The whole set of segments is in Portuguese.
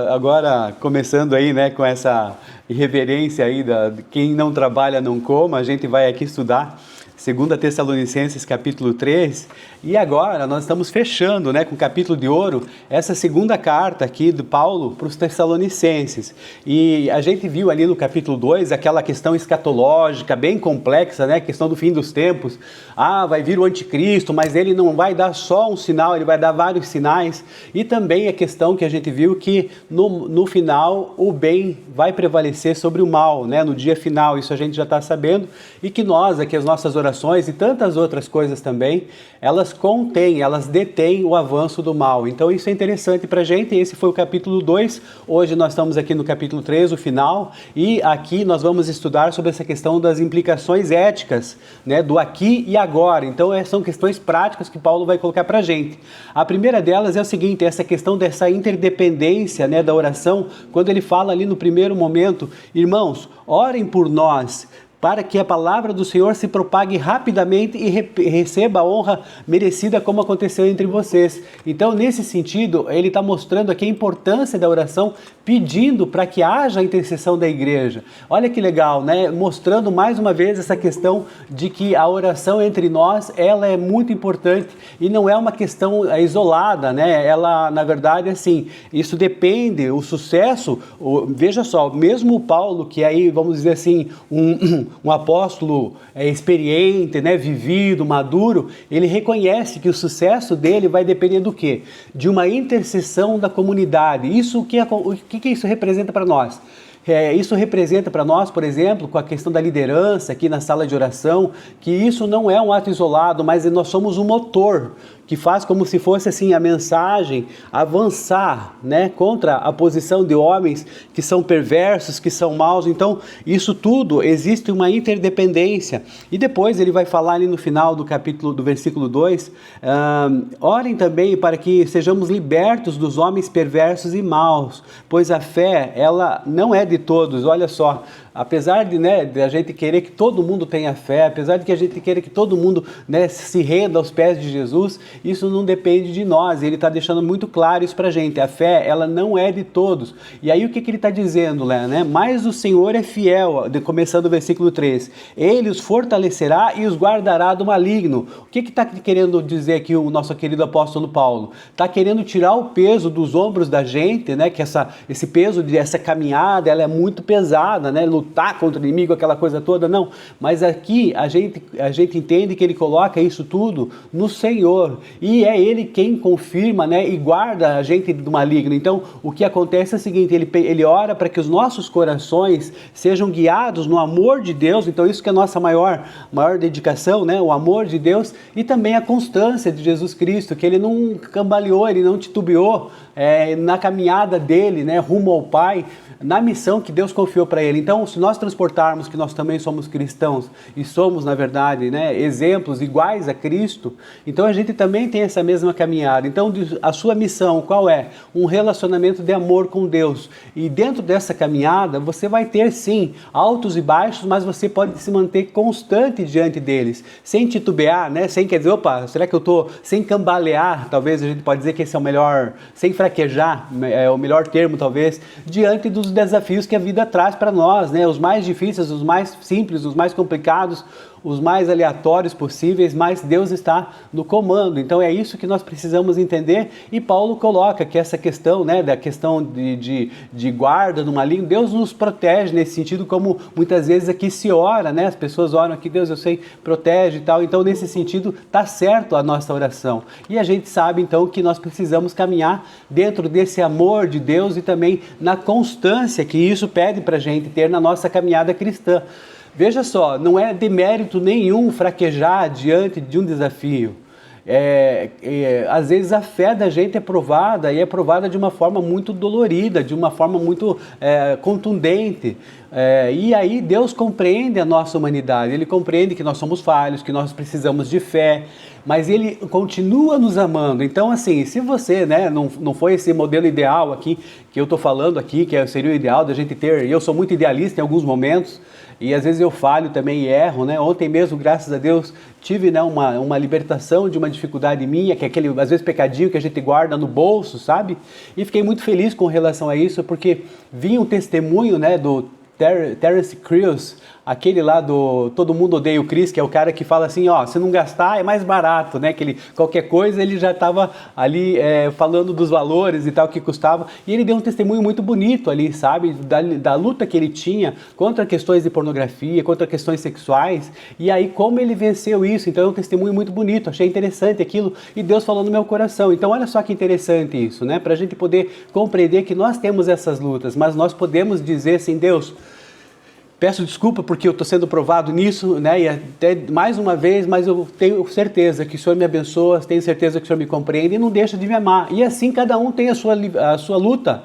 Agora, começando aí, né, com essa irreverência aí de quem não trabalha não coma, a gente vai aqui estudar 2 Tessalonicenses capítulo 3, e agora nós estamos fechando, né, com o capítulo de ouro, essa segunda carta aqui do Paulo para os Tessalonicenses. E a gente viu ali no capítulo 2 aquela questão escatológica bem complexa, né, questão do fim dos tempos. Vai vir o anticristo, mas ele não vai dar só um sinal, ele vai dar vários sinais. E também a questão que a gente viu que no final o bem vai prevalecer sobre o mal, né, no dia final, isso a gente já está sabendo, e que nós aqui, as nossas orações e tantas outras coisas também, elas detêm o avanço do mal. Então isso é interessante para a gente. Esse foi o capítulo 2, hoje nós estamos aqui no capítulo 3, o final, e aqui nós vamos estudar sobre essa questão das implicações éticas, né, do aqui e agora. Então são questões práticas que Paulo vai colocar para a gente. A primeira delas é o seguinte, essa questão dessa interdependência, né, da oração, quando ele fala ali no primeiro momento, irmãos, orem por nós, para que a palavra do Senhor se propague rapidamente e receba a honra merecida como aconteceu entre vocês. Então, nesse sentido, ele está mostrando aqui a importância da oração, pedindo para que haja a intercessão da igreja. Olha que legal, né? Mostrando mais uma vez essa questão de que a oração entre nós, ela é muito importante e não é uma questão isolada, né? Ela, na verdade, assim, isso depende, o sucesso, veja só, mesmo o Paulo, que aí, vamos dizer assim, um apóstolo experiente, né, vivido, maduro, ele reconhece que o sucesso dele vai depender do quê? De uma intercessão da comunidade. O que isso representa para nós? Isso representa para nós, por exemplo, com a questão da liderança aqui na sala de oração, que isso não é um ato isolado, mas nós somos um motor que faz como se fosse assim a mensagem avançar, né, contra a posição de homens que são perversos, que são maus. Então isso tudo, existe uma interdependência. E depois ele vai falar ali no final do capítulo, do versículo 2, orem também para que sejamos libertos dos homens perversos e maus, pois a fé, ela não é de todos. Olha só, apesar de a gente querer que todo mundo tenha fé, apesar de que a gente querer que todo mundo, né, se renda aos pés de Jesus, isso não depende de nós. Ele está deixando muito claro isso para a gente. A fé, ela não é de todos. E aí o que ele está dizendo, né? Mas o Senhor é fiel, começando o versículo 3. Ele os fortalecerá e os guardará do maligno. O que está querendo dizer aqui o nosso querido apóstolo Paulo? Está querendo tirar o peso dos ombros da gente, né? Que esse peso dessa caminhada, ela é muito pesada, né? Lutar contra o inimigo, aquela coisa toda, não. Mas aqui a gente entende que ele coloca isso tudo no Senhor. E é ele quem confirma, né, e guarda a gente do maligno. Então, o que acontece é o seguinte, ele ora para que os nossos corações sejam guiados no amor de Deus. Então, isso que é a nossa maior dedicação, né, o amor de Deus, e também a constância de Jesus Cristo, que ele não cambaleou, ele não titubeou na caminhada dele, né, rumo ao Pai, na missão que Deus confiou para ele. Então, se nós transportarmos que nós também somos cristãos e somos, na verdade, né, exemplos iguais a Cristo, então a gente também tem essa mesma caminhada. Então, a sua missão qual é? Um relacionamento de amor com Deus. E dentro dessa caminhada, você vai ter, sim, altos e baixos, mas você pode se manter constante diante deles, sem titubear, né, sem quer dizer, opa, será que eu estou sem cambalear? Talvez a gente pode dizer que esse é o melhor, sem fraquejar, é o melhor termo, talvez, diante dos desafios que a vida traz para nós, né? Os mais difíceis, os mais simples, os mais complicados, os mais aleatórios possíveis, mas Deus está no comando. Então é isso que nós precisamos entender, e Paulo coloca que essa questão, né, da questão de guarda do maligno, Deus nos protege nesse sentido, como muitas vezes aqui se ora, né? As pessoas oram aqui, Deus, eu sei, protege e tal. Então nesse sentido está certo a nossa oração, e a gente sabe então que nós precisamos caminhar dentro desse amor de Deus e também na constância que isso pede para a gente ter na nossa caminhada cristã. Veja só, não é demérito nenhum fraquejar diante de um desafio. Às vezes a fé da gente é provada, e é provada de uma forma muito dolorida, de uma forma muito contundente. E aí Deus compreende a nossa humanidade, Ele compreende que nós somos falhos, que nós precisamos de fé, mas Ele continua nos amando. Então, assim, se você, né, não foi esse modelo ideal aqui, que eu estou falando aqui, que seria o ideal da gente ter, e eu sou muito idealista em alguns momentos, e às vezes eu falho também e erro, né? Ontem mesmo, graças a Deus, tive, né, uma libertação de uma dificuldade minha, que é aquele, às vezes, pecadinho que a gente guarda no bolso, sabe? E fiquei muito feliz com relação a isso, porque vinha um testemunho, né, do Terence Crews, aquele lá do Todo Mundo Odeia o Chris, que é o cara que fala assim, ó, se não gastar é mais barato, né, que ele, qualquer coisa ele já estava ali falando dos valores e tal que custava, e ele deu um testemunho muito bonito ali, sabe, da luta que ele tinha contra questões de pornografia, contra questões sexuais, e aí como ele venceu isso. Então é um testemunho muito bonito, achei interessante aquilo, e Deus falou no meu coração. Então olha só que interessante isso, né, pra gente poder compreender que nós temos essas lutas, mas nós podemos dizer assim, Deus, peço desculpa porque eu estou sendo provado nisso, né? E até mais uma vez, mas eu tenho certeza que o Senhor me abençoa, tenho certeza que o Senhor me compreende e não deixa de me amar. E assim cada um tem a sua luta,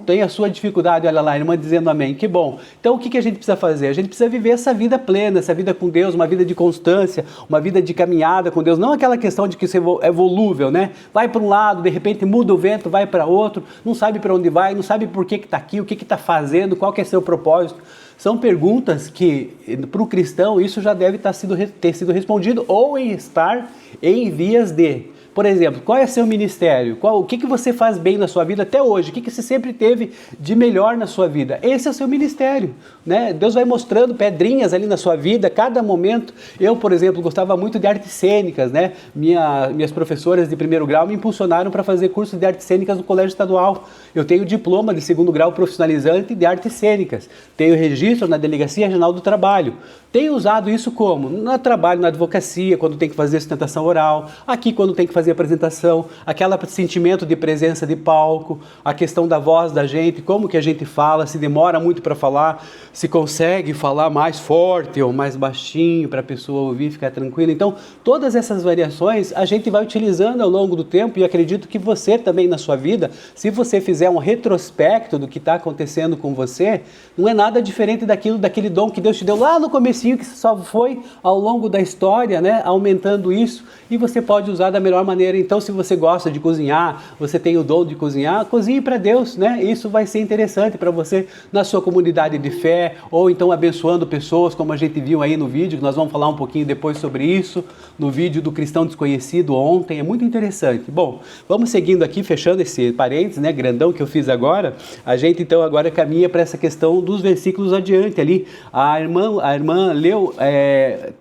tem a sua dificuldade. Olha lá, a irmã dizendo amém, que bom. Então o que a gente precisa fazer? A gente precisa viver essa vida plena, essa vida com Deus, uma vida de constância, uma vida de caminhada com Deus. Não aquela questão de que você é volúvel, né? Vai para um lado, de repente muda o vento, vai para outro, não sabe para onde vai, não sabe por que está aqui, o que está fazendo, qual que é seu propósito. São perguntas que, para o cristão, isso já deve ter sido respondido ou estar em vias de. Por exemplo, qual é seu ministério? O que você faz bem na sua vida até hoje? O que você sempre teve de melhor na sua vida? Esse é o seu ministério, né? Deus vai mostrando pedrinhas ali na sua vida, cada momento. Eu, por exemplo, gostava muito de artes cênicas, né? Minhas professoras de primeiro grau me impulsionaram para fazer curso de artes cênicas no colégio estadual. Eu tenho diploma de segundo grau profissionalizante de artes cênicas. Tenho registro na Delegacia Regional do Trabalho. Tenho usado isso como? No trabalho, na advocacia, quando tem que fazer sustentação oral, aqui quando tem que fazer apresentação, aquele sentimento de presença de palco, a questão da voz da gente, como que a gente fala, se demora muito para falar, se consegue falar mais forte ou mais baixinho para a pessoa ouvir e ficar tranquila. Então, todas essas variações a gente vai utilizando ao longo do tempo, e acredito que você também na sua vida, se você fizer um retrospecto do que está acontecendo com você, não é nada diferente daquele dom que Deus te deu lá no comecinho, que só foi ao longo da história, né, aumentando isso, e você pode usar da melhor maneira. Então, se você gosta de cozinhar, você tem o dom de cozinhar, cozinhe para Deus, né? Isso vai ser interessante para você na sua comunidade de fé, ou então abençoando pessoas, como a gente viu aí no vídeo, que nós vamos falar um pouquinho depois sobre isso, no vídeo do Cristão Desconhecido ontem, é muito interessante. Bom, vamos seguindo aqui, fechando esse parênteses, né, grandão que eu fiz agora, a gente então agora caminha para essa questão dos versículos adiante ali. A irmã leu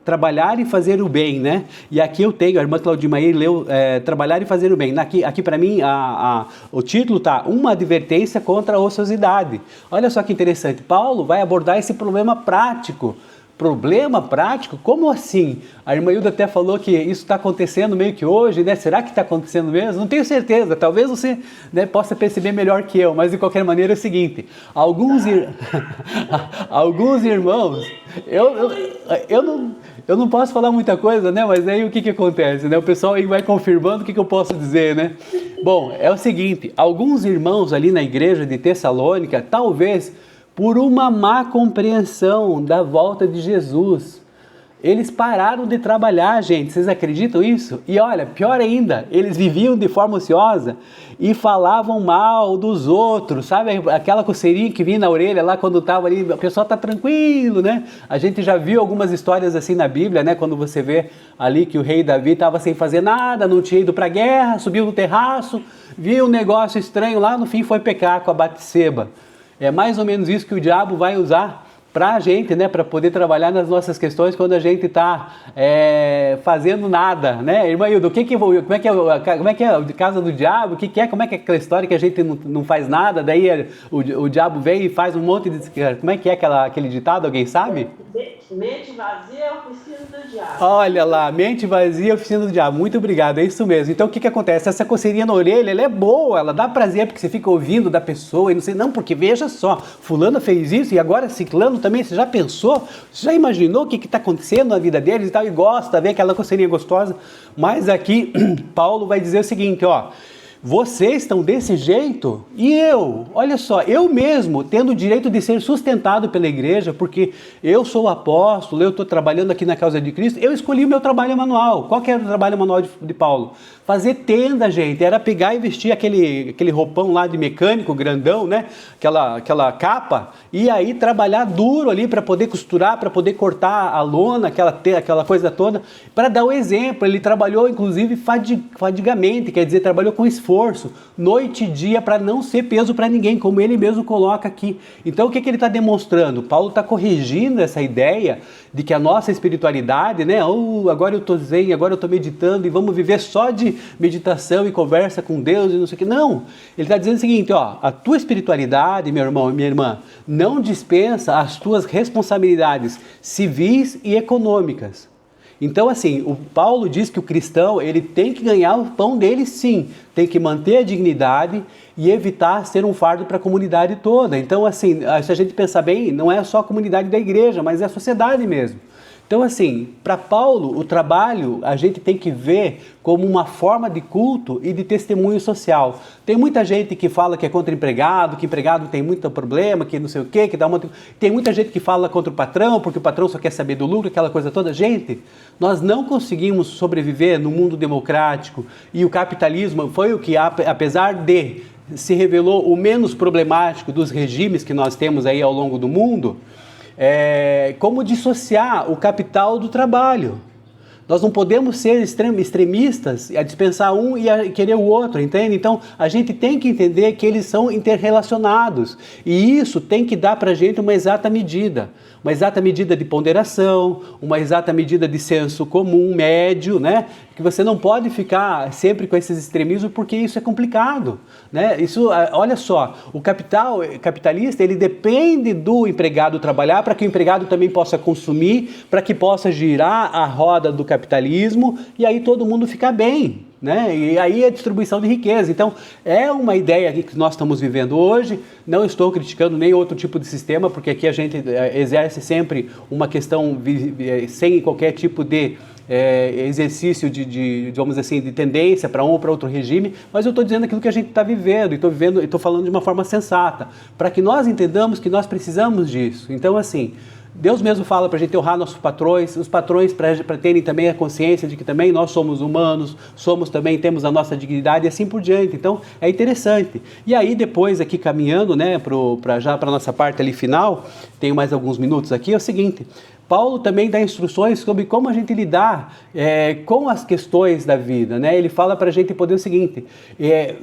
trabalhar e fazer o bem, né? E aqui eu tenho, a irmã Claudimair leu trabalhar e fazer o bem. Aqui para mim, o título tá uma advertência contra a ociosidade. Olha só que interessante, Paulo vai abordar esse problema prático. Problema prático? Como assim? A irmã Hilda até falou que isso está acontecendo meio que hoje, né? Será que está acontecendo mesmo? Não tenho certeza, talvez você, né, possa perceber melhor que eu, mas de qualquer maneira é o seguinte, alguns irmãos, eu não posso falar muita coisa, né? Mas aí o que acontece, né? O pessoal aí vai confirmando o que eu posso dizer, né? Bom, é o seguinte, alguns irmãos ali na igreja de Tessalônica, talvez por uma má compreensão da volta de Jesus, eles pararam de trabalhar, gente. Vocês acreditam nisso? E olha, pior ainda, eles viviam de forma ociosa e falavam mal dos outros, sabe? Aquela coceirinha que vinha na orelha lá quando estava ali, o pessoal está tranquilo, né? A gente já viu algumas histórias assim na Bíblia, né? Quando você vê ali que o rei Davi estava sem fazer nada, não tinha ido para a guerra, subiu no terraço, viu um negócio estranho lá, no fim foi pecar com a Batseba. É mais ou menos isso que o diabo vai usar para a gente, né, para poder trabalhar nas nossas questões quando a gente está fazendo nada, né? Irmã Hilda, como é que é a casa do diabo? Como é que é aquela história que a gente não faz nada, daí o diabo vem e faz um monte de... Como é que é aquele ditado, alguém sabe? Mente vazia é a oficina do diabo. Olha lá, mente vazia é a oficina do diabo. Muito obrigado, é isso mesmo. Então o que acontece? Essa coceirinha na orelha, ela é boa, ela dá prazer porque você fica ouvindo da pessoa e não sei, não, porque veja só, fulano fez isso e agora ciclano também, você já pensou? Você já imaginou o que está acontecendo na vida deles e tal? E gosta, vê aquela coceirinha gostosa. Mas aqui, Paulo vai dizer o seguinte, ó, Vocês estão desse jeito e eu, olha só, eu mesmo tendo o direito de ser sustentado pela igreja, porque eu sou apóstolo, eu estou trabalhando aqui na causa de Cristo, eu escolhi o meu trabalho manual. Qual que era o trabalho manual de Paulo? Fazer tenda, gente, era pegar e vestir aquele roupão lá de mecânico grandão, né? Aquela capa, e aí trabalhar duro ali para poder costurar, para poder cortar a lona, aquela coisa toda, para dar o exemplo. Ele trabalhou inclusive fadigamente, quer dizer, trabalhou com esforço, noite e dia, para não ser peso para ninguém, como ele mesmo coloca aqui. Então o que ele está demonstrando? Paulo está corrigindo essa ideia de que a nossa espiritualidade, né? Agora eu estou zen, agora eu estou meditando e vamos viver só de meditação e conversa com Deus e não sei o que. Não, ele está dizendo o seguinte, ó, a tua espiritualidade, meu irmão e minha irmã, não dispensa as tuas responsabilidades civis e econômicas. Então, assim, o Paulo diz que o cristão, ele tem que ganhar o pão dele, sim, tem que manter a dignidade e evitar ser um fardo para a comunidade toda. Então, assim, se a gente pensar bem, não é só a comunidade da igreja, mas é a sociedade mesmo. Então, assim, para Paulo, o trabalho a gente tem que ver como uma forma de culto e de testemunho social. Tem muita gente que fala que é contra empregado, que empregado tem muito problema, que não sei o quê, que dá uma... Tem muita gente que fala contra o patrão, porque o patrão só quer saber do lucro, aquela coisa toda. Gente, nós não conseguimos sobreviver no mundo democrático e o capitalismo foi o que, apesar de se revelou o menos problemático dos regimes que nós temos aí ao longo do mundo, como dissociar o capital do trabalho. Nós não podemos ser extremistas, a dispensar um e a querer o outro, entende? Então, a gente tem que entender que eles são interrelacionados. E isso tem que dar para a gente uma exata medida de ponderação, uma exata medida de senso comum, médio, né? Que você não pode ficar sempre com esses extremismos, porque isso é complicado, né? Isso, olha só, o capitalista, ele depende do empregado trabalhar para que o empregado também possa consumir, para que possa girar a roda do capitalismo e aí todo mundo fica bem, né? E aí a distribuição de riqueza. Então, é uma ideia que nós estamos vivendo hoje. Não estou criticando nem outro tipo de sistema, porque aqui a gente exerce sempre uma questão sem qualquer tipo de exercício vamos dizer assim, de tendência para um ou para outro regime, mas eu estou dizendo aquilo que a gente está vivendo, e estou falando de uma forma sensata, para que nós entendamos que nós precisamos disso. Então, assim, Deus mesmo fala para a gente honrar nossos patrões, os patrões para terem também a consciência de que também nós somos humanos, temos a nossa dignidade e assim por diante. Então, é interessante. E aí, depois, aqui caminhando, né, para a nossa parte ali final, tenho mais alguns minutos aqui, é o seguinte: Paulo também dá instruções sobre como a gente lidar com as questões da vida, né? Ele fala para a gente poder o seguinte: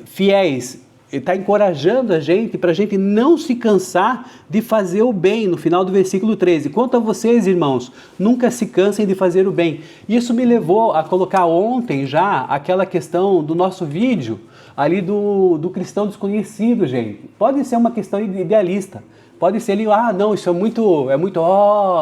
fiéis, ele está encorajando a gente para a gente não se cansar de fazer o bem, no final do versículo 13. Quanto a vocês, irmãos, nunca se cansem de fazer o bem. Isso me levou a colocar ontem já aquela questão do nosso vídeo ali do cristão desconhecido, gente. Pode ser uma questão idealista. Pode ser ali, não, isso é muito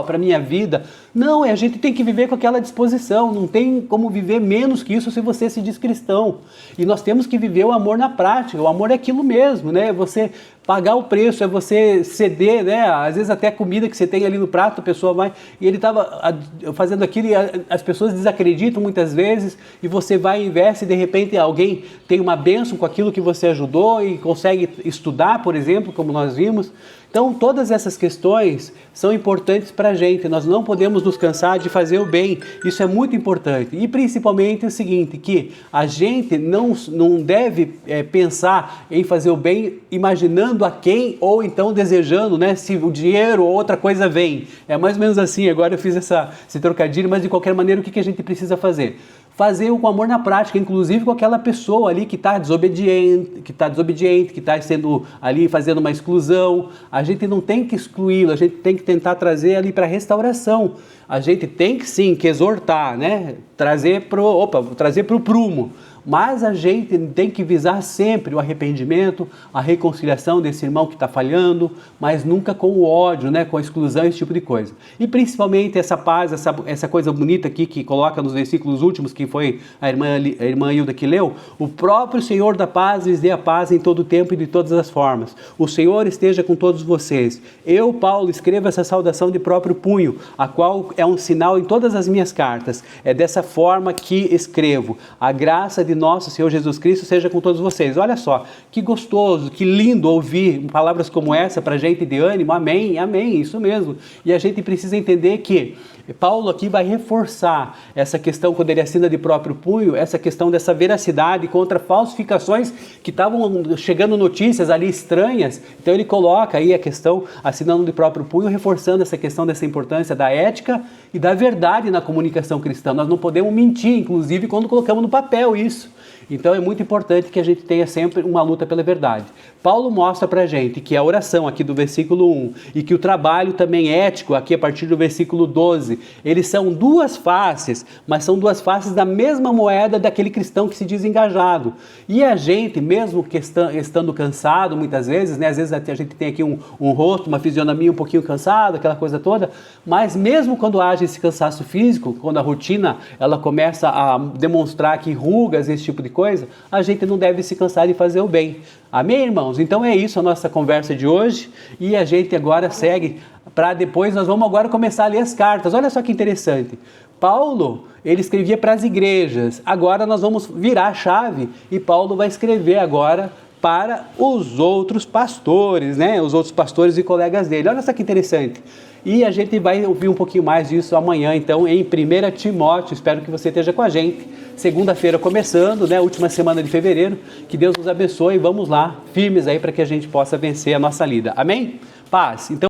para a minha vida. Não, a gente tem que viver com aquela disposição, não tem como viver menos que isso se você se diz cristão. E nós temos que viver o amor na prática, o amor é aquilo mesmo, né? Você pagar o preço, é você ceder, né? Às vezes até a comida que você tem ali no prato, a pessoa vai, e ele estava fazendo aquilo e as pessoas desacreditam muitas vezes, e você vai e investe e de repente alguém tem uma bênção com aquilo que você ajudou e consegue estudar, por exemplo, como nós vimos. Então, todas essas questões são importantes para a gente, nós não podemos nos cansar de fazer o bem, isso é muito importante. E principalmente o seguinte, que a gente não deve pensar em fazer o bem imaginando a quem ou então desejando, né, se o dinheiro ou outra coisa vem. É mais ou menos assim, agora eu fiz esse trocadilho, mas de qualquer maneira o que a gente precisa fazer? Fazer com amor na prática, inclusive com aquela pessoa ali que está desobediente, que está sendo ali fazendo uma exclusão. A gente não tem que excluí-lo, a gente tem que tentar trazer ali para a restauração. A gente tem que sim, que exortar, né? Trazer para o prumo. Mas a gente tem que visar sempre o arrependimento, a reconciliação desse irmão que está falhando, mas nunca com o ódio, né, com a exclusão, esse tipo de coisa. E principalmente essa paz, essa coisa bonita aqui que coloca nos versículos últimos, que foi a irmã Hilda que leu: o próprio Senhor da paz lhes dê a paz em todo o tempo e de todas as formas. O Senhor esteja com todos vocês. Eu, Paulo, escrevo essa saudação de próprio punho, a qual é um sinal em todas as minhas cartas. É dessa forma que escrevo. A graça de de nosso Senhor Jesus Cristo seja com todos vocês. Olha só, que gostoso, que lindo ouvir palavras como essa para gente de ânimo. Amém, amém, isso mesmo. E a gente precisa entender que Paulo aqui vai reforçar essa questão, quando ele assina de próprio punho, essa questão dessa veracidade contra falsificações que estavam chegando notícias ali estranhas. Então ele coloca aí a questão, assinando de próprio punho, reforçando essa questão dessa importância da ética e da verdade na comunicação cristã. Nós não podemos mentir, inclusive, quando colocamos no papel isso. Então é muito importante que a gente tenha sempre uma luta pela verdade. Paulo mostra pra gente que a oração aqui do versículo 1 e que o trabalho também ético aqui a partir do versículo 12, eles são duas faces, mas são duas faces da mesma moeda daquele cristão que se diz engajado. E a gente, mesmo que estando cansado muitas vezes, né, às vezes a gente tem aqui um rosto, uma fisionomia um pouquinho cansada, aquela coisa toda, mas mesmo quando age esse cansaço físico, quando a rotina ela começa a demonstrar que rugas, esse tipo de coisa, a gente não deve se cansar de fazer o bem. Amém, irmãos? Então é isso a nossa conversa de hoje e a gente agora segue para depois, nós vamos agora começar a ler as cartas. Olha só que interessante. Paulo, ele escrevia para as igrejas, agora nós vamos virar a chave e Paulo vai escrever agora para os outros pastores, né? Os outros pastores e colegas dele. Olha só que interessante. E a gente vai ouvir um pouquinho mais disso amanhã, então, em 1 Timóteo. Espero que você esteja com a gente. Segunda-feira começando, né? Última semana de fevereiro. Que Deus nos abençoe. Vamos lá, firmes aí para que a gente possa vencer a nossa lida. Amém? Paz. Então,